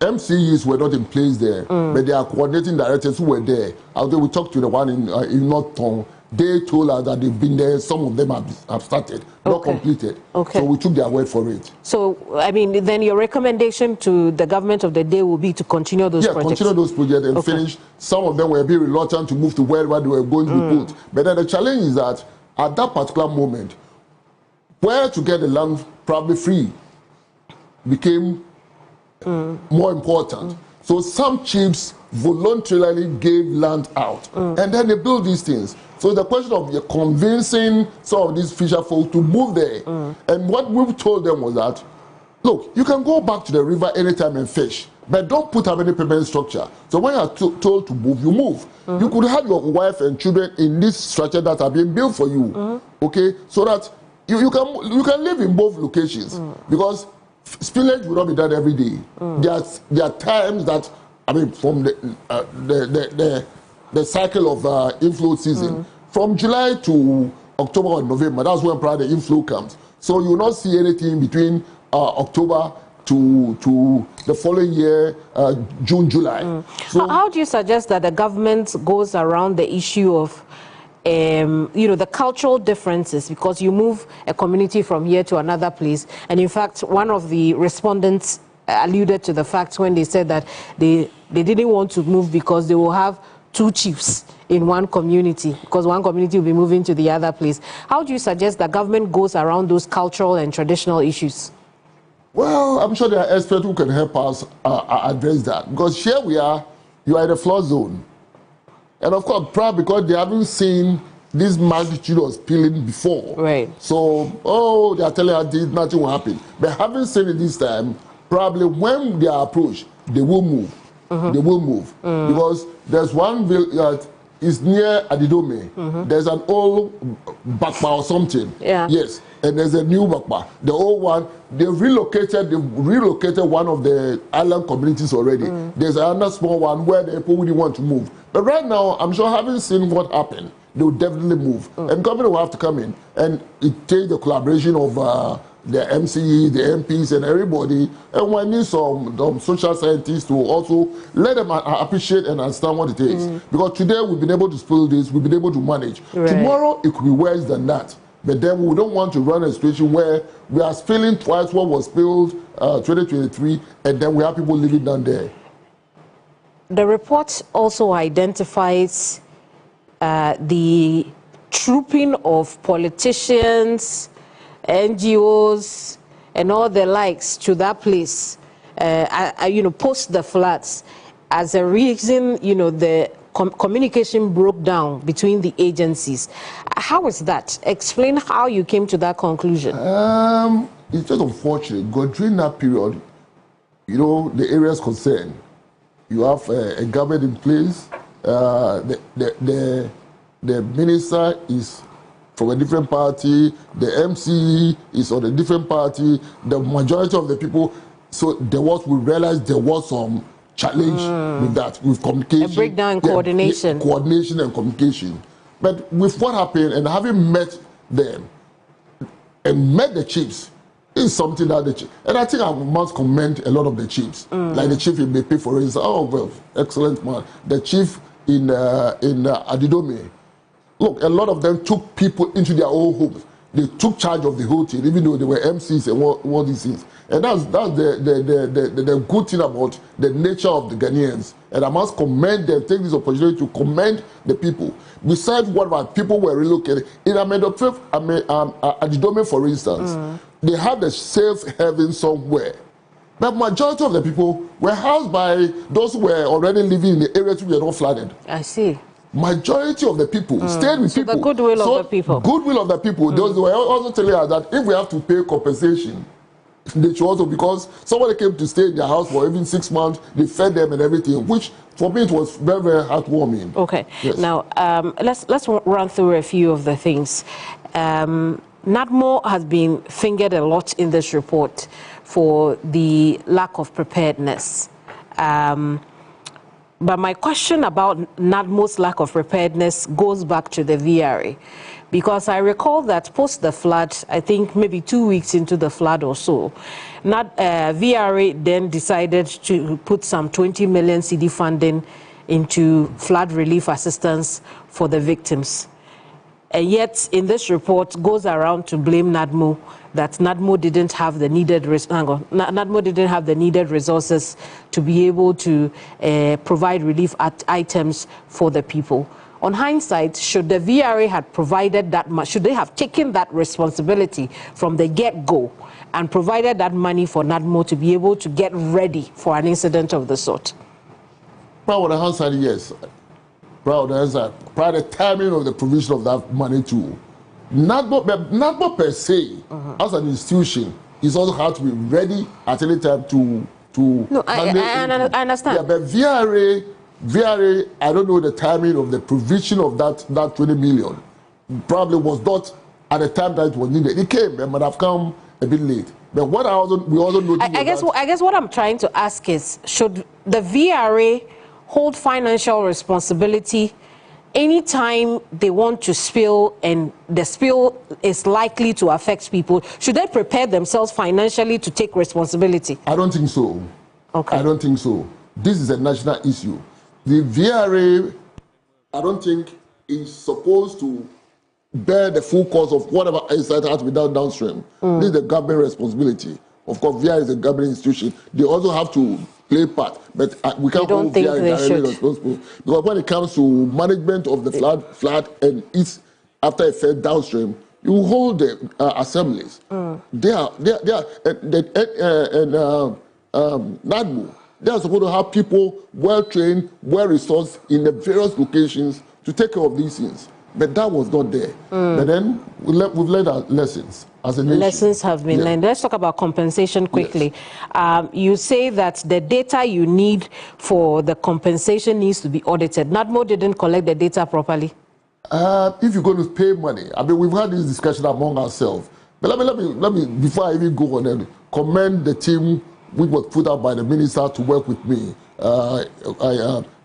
MCEs were not in place there, but they are coordinating directors who were there. Although we talked to the one in North Tongo, they told us that they've been there. Some of them have started, not completed. So we took their word for it. So, I mean, then your recommendation to the government of the day will be to continue those projects? Yeah, continue those projects and finish. Some of them were a bit reluctant to move to wherever they were going to be put. But then the challenge is that at that particular moment, where to get the land probably free became more important. So some chiefs voluntarily gave land out, and then they built these things. So the question of convincing some of these fisher folk to move there, and what we told them was that, look, you can go back to the river anytime and fish, but don't put up any permanent structure. So when you are told to move, you move. You could have your wife and children in this structure that are being built for you, okay, so that you can live in both locations, because spillage will not be done every day. There are times that, I mean, from the cycle of inflow season, from July to October or November, that's when probably the inflow comes. So you will not see anything between October to the following year, June, July. So how do you suggest that the government goes around the issue of the cultural differences, because you move a community from here to another place? And in fact, one of the respondents alluded to the fact when they said that they didn't want to move because they will have two chiefs in one community, because one community will be moving to the other place. How do you suggest that government goes around those cultural and traditional issues? Well, I'm sure there are experts who can help us address that, because here you are in a flood zone. And of course, probably because they haven't seen this magnitude of spilling before. Right. So, they are telling us nothing will happen. But having seen it this time, probably when they are approached, they will move. They will move. Because there's one village that is near Adidome. There's an old Bakpa or something. Yes. And there's a new Bakpa. The old one, they've relocated one of the island communities already. There's another small one where the people wouldn't want to move. But right now, I'm sure, having seen what happened, they will definitely move. And government will have to come in. And it takes the collaboration of the MCE, the MPs, and everybody. And we need some social scientists to also let them appreciate and understand what it is. Because today we've been able to spill this, we've been able to manage. Tomorrow it could be worse than that. But then we don't want to run a situation where we are spilling twice what was spilled 2023, and then we have people living down there. The report also identifies the trooping of politicians, NGOs, and all the likes to that place, post the floods, as a reason, the communication broke down between the agencies. How is that? Explain how you came to that conclusion. It's just unfortunate, because during that period, the areas concerned, You have a government in place. The minister is from a different party. The MC is on a different party. The majority of the people. So we realized there was some challenge with that, with communication. A breakdown in coordination. Coordination and communication. But with what happened and having met them and met the chiefs, is something that the chief, and I think I must commend a lot of the chiefs, like the chief in BP, for instance. Oh well, excellent man. The chief in Adidome. Look, a lot of them took people into their own homes. They took charge of the whole thing, even though they were MCs and all these things. And that's the good thing about the nature of the Ghanaians. And I must commend them, take this opportunity to commend the people. Besides what about people were relocated, in Adidome, for instance, they had a safe haven somewhere. But majority of the people were housed by those who were already living in the areas which were not flooded. I see. Majority of the people stayed with people. The goodwill of the people. Goodwill of the people. Those were also telling us that if we have to pay compensation, they should also, because somebody came to stay in their house for even 6 months, they fed them and everything, which for me it was very, very heartwarming. Okay. Yes. Now let's run through a few of the things. NADMO has been fingered a lot in this report for the lack of preparedness. But my question about NADMO's lack of preparedness goes back to the VRA, because I recall that post the flood, I think maybe 2 weeks into the flood or so, VRA then decided to put some 20 million CD funding into flood relief assistance for the victims. And yet, in this report, goes around to blame NADMO that NADMO didn't have the needed resources to be able to provide relief items for the people. On hindsight, should the VRA had provided that much, should they have taken that responsibility from the get-go and provided that money for NADMO to be able to get ready for an incident of the sort? Well, on the hindsight, yes. Prior to the timing of the provision of that money too. NADMO per se, as an institution, is also has to be ready at any time to no, I understand. Yeah, but VRA, I don't know the timing of the provision of that 20 million. Probably was not at the time that it was needed. It came, it might have come a bit late. But what we also noticed. I guess what I'm trying to ask is, should the VRA hold financial responsibility anytime they want to spill and the spill is likely to affect people? Should they prepare themselves financially to take responsibility? I don't think so. Okay. I don't think so. This is a national issue. The VRA, I don't think, is supposed to bear the full cost of whatever insight has to be done downstream. This is the government responsibility. Of course, VRA is a government institution. They also have to play part, but we can't hold VRA directly responsible, because when it comes to management of the flood and its after effect downstream, you hold the assemblies. NADMO, they are supposed to have people well trained, well resourced in the various locations to take care of these things. But that was not there. But then we've learned our lessons as a nation. Lessons have been learned. Let's talk about compensation quickly. Yes. You say that the data you need for the compensation needs to be audited. NADMO didn't collect the data properly. If you're going to pay money, I mean, we've had this discussion among ourselves. But let me before I even go on and commend the team which was put out by the minister to work with me.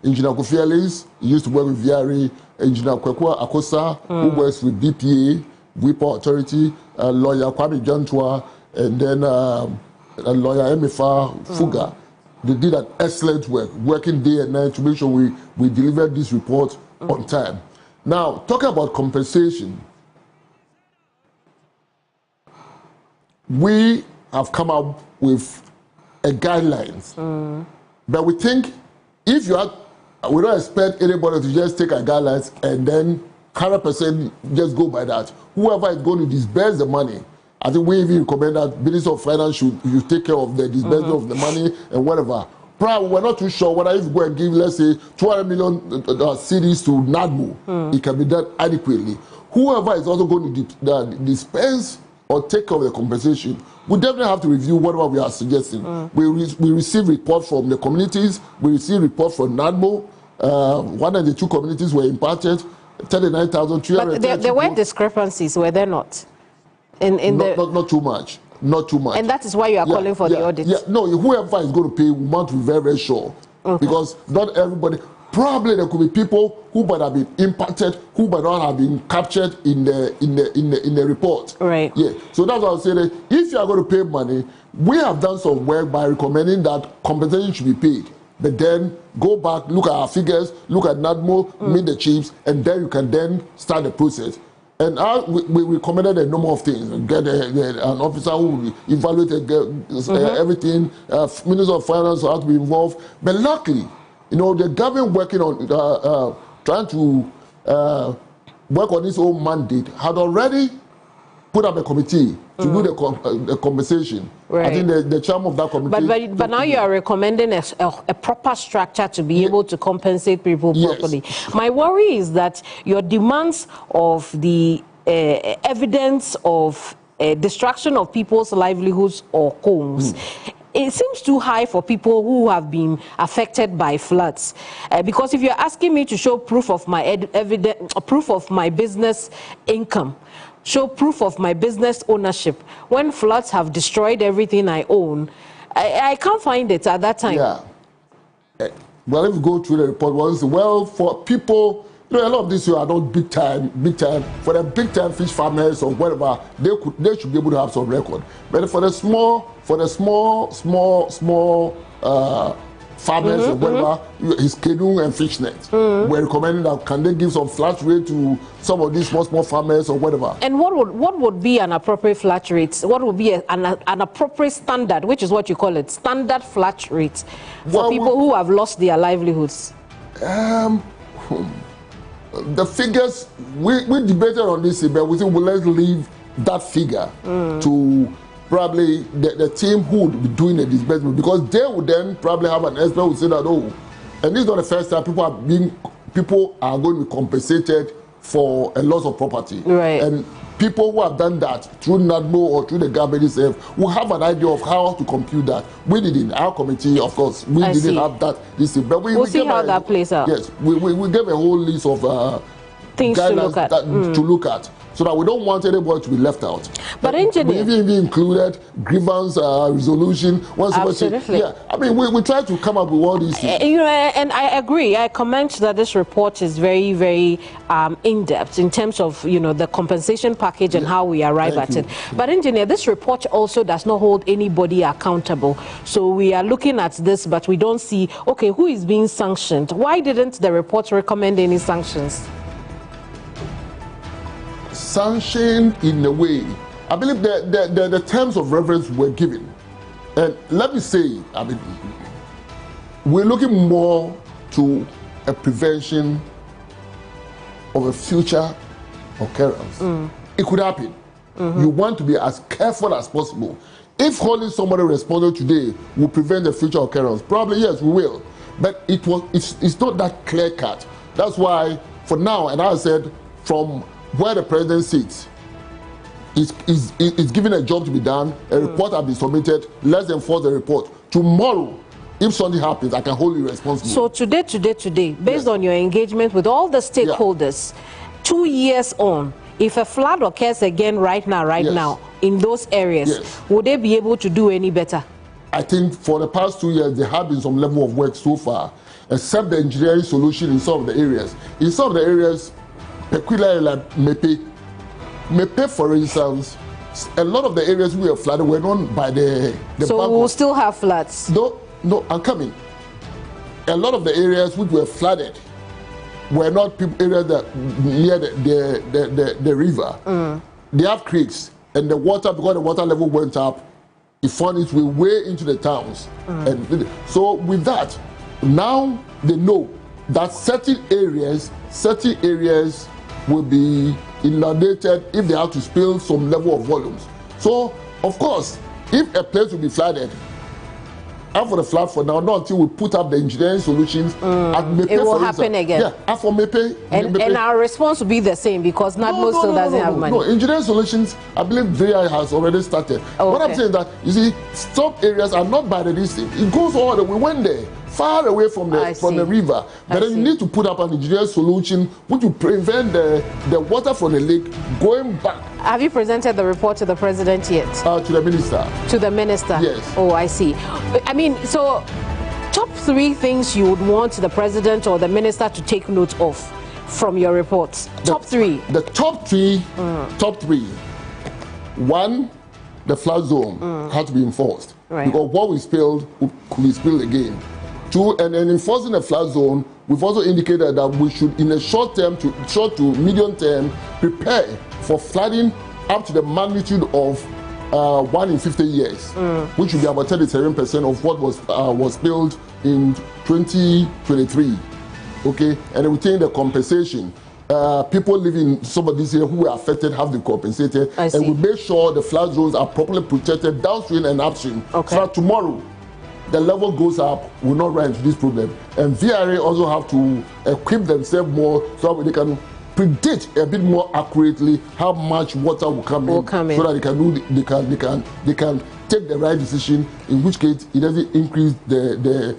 Engineer Kofi Ellis used to work with VRA. Engineer Kwekwa Akosa, who works with BPA, WIPA Authority, lawyer Kwame Jantua, and then lawyer Emifa Fuga. They did an excellent work, working day and night to make sure we delivered this report on time. Now, talking about compensation, we have come up with a guidelines, but we think if you are, we don't expect anybody to just take our guidelines and then 100% just go by that. Whoever is going to disburse the money, I think we even recommend that Minister of Finance should take care of the disbursement of the money and whatever. Probably we're not too sure whether if you go and give, let's say, 200 million cedis to NADMO, it can be done adequately. Whoever is also going to dispense or take care of the compensation, we definitely have to review whatever we are suggesting. We receive reports from the communities, we receive reports from NADMO. One of the two communities were impacted, 39,300. But there were discrepancies, were there not? Not too much. Not too much. And that is why you are calling for the audit. Yeah, no, whoever is going to pay, we want to be very, very sure. Because not everybody, probably there could be people who might have been impacted, who might not have been captured in the report. Right. Yeah. So that's what I was saying. If you are going to pay money, we have done some work by recommending that compensation should be paid. But then go back, look at our figures, look at NADMO, meet the chiefs, and then you can then start the process. And we recommended a number of things. Get an officer who will evaluate everything. Minister of Finance has to be involved. But luckily, you know, the government working on trying to work on its own mandate had already put up a committee to do the compensation. Right. I think the chairman of that committee. But now you are recommending a proper structure to be able to compensate people properly. My worry is that your demands of the evidence of destruction of people's livelihoods or homes. It seems too high for people who have been affected by floods. Because if you're asking me to show proof of my evidence, proof of my business income, show proof of my business ownership, when floods have destroyed everything I own, I can't find it at that time. Yeah. Well, if you go through the report, well, for people, you know, a lot of these are not big time. For the big time fish farmers or whatever, they should be able to have some record. But for the small farmers or whatever, his canoe and fish nets, we're recommending that can they give some flat rate to some of these small farmers or whatever. And what would be an appropriate flat rate? What would be an appropriate standard, which is what you call it, standard flat rate for people who have lost their livelihoods? The figures, we debated on this, but we think let's leave that figure to probably the team who would be doing the disbursement, because they would then probably have an expert who say that, oh, and this is not the first time people are going to be compensated for a loss of property. Right. And people who have done that through NADMO or through the government itself will have an idea of how to compute that. We did in our committee, of course, we didn't have that. But we'll see how that plays out. Yes, we gave a whole list of things to look at. To look at, so that we don't want anybody to be left out. But engineer, we even included grievance resolution. Absolutely. Yeah, I mean, we try to come up with all these things. You know, and I agree. I comment that this report is very, very in-depth in terms of, you know, the compensation package and how we arrive at it. But engineer, this report also does not hold anybody accountable. So we are looking at this, but we don't see, okay, who is being sanctioned? Why didn't the report recommend any sanctions? Sanction in a way, I believe the terms of reference were given, and let me say, I mean, we're looking more to a prevention of a future occurrence. It could happen. You want to be as careful as possible. If holding somebody responsible today will prevent the future occurrence, probably yes, we will. But it's not that clear cut. That's why, for now, and I said from where the president sits, is given a job to be done, a report has been submitted, let's enforce the report. Tomorrow, if something happens, I can hold you responsible. So today, based on your engagement with all the stakeholders, 2 years on, if a flood occurs again right now, in those areas, would they be able to do any better? I think for the past 2 years, there have been some level of work so far, except the engineering solution in some of the areas. In some of the areas, peculiarly like Mepe, for instance, a lot of the areas we were flooded were known by the so we'll still have floods? No, I'm coming. A lot of the areas which were flooded were not areas that near the river. They have creeks, and the water, because the water level went up, it found its way into the towns. And so with that, now they know that certain areas will be inundated if they have to spill some level of volumes. So, of course, if a place will be flooded, and for the flood for now, not until we put up the engineering solutions. It will happen again. Yeah, and for Mepe. And our response will be the same because NADMO still doesn't have money. No, engineering solutions, I believe VI has already started. Oh, what I'm saying is that, you see, stop areas are not by the distance. It goes all the way. We went there, far away from the river. But then you need to put up an engineering solution which will prevent the water from the lake going back. Have you presented the report to the president yet? To the minister. To the minister? Yes. Oh, I see. I mean, so top 3 things you would want the president or the minister to take note of from your reports. Top 3. The top 3. Top 3. 1, the flood zone had to be enforced. Right. Because what we spilled could be spilled again. 2, and enforcing the flood zone, we've also indicated that we should, in a short to medium term, prepare for flooding up to the magnitude of 1 in 50 years, which would be about 37% of what was spilled in 2023. Okay, and then we take the compensation. People living in some of these areas who were affected have been compensated, and we make sure the flood zones are properly protected downstream and upstream. Okay. So that tomorrow the level goes up, will not run into this problem. And VRA also have to equip themselves more so that they can predict a bit more accurately how much water will come in, so that they can take the right decision, in which case it doesn't increase the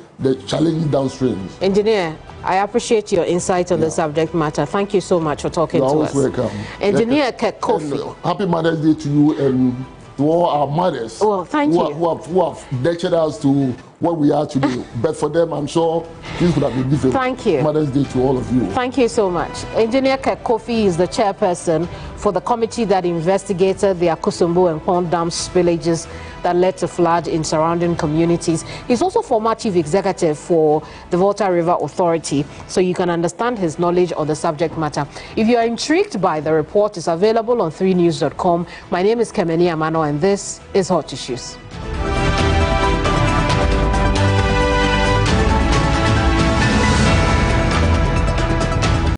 challenges downstream. Engineer, I appreciate your insight on the subject matter. Thank you so much for talking to us. You're always welcome. Engineer Kofi. Happy Mother's Day to you and to all our mothers. Well, thank you. Who have lectured us to what we are today. But for them, I'm sure things would have been different. Thank you. Mother's Day to all of you. Thank you so much. Engineer Kofi is the chairperson for the committee that investigated the Akosombo and Pond Dam spillages that led to flood in surrounding communities. He's also former chief executive for the Volta River Authority, so you can understand his knowledge on the subject matter. If you are intrigued by the report, it's available on 3news.com. My name is Keminni Amanor, and this is Hot Issues.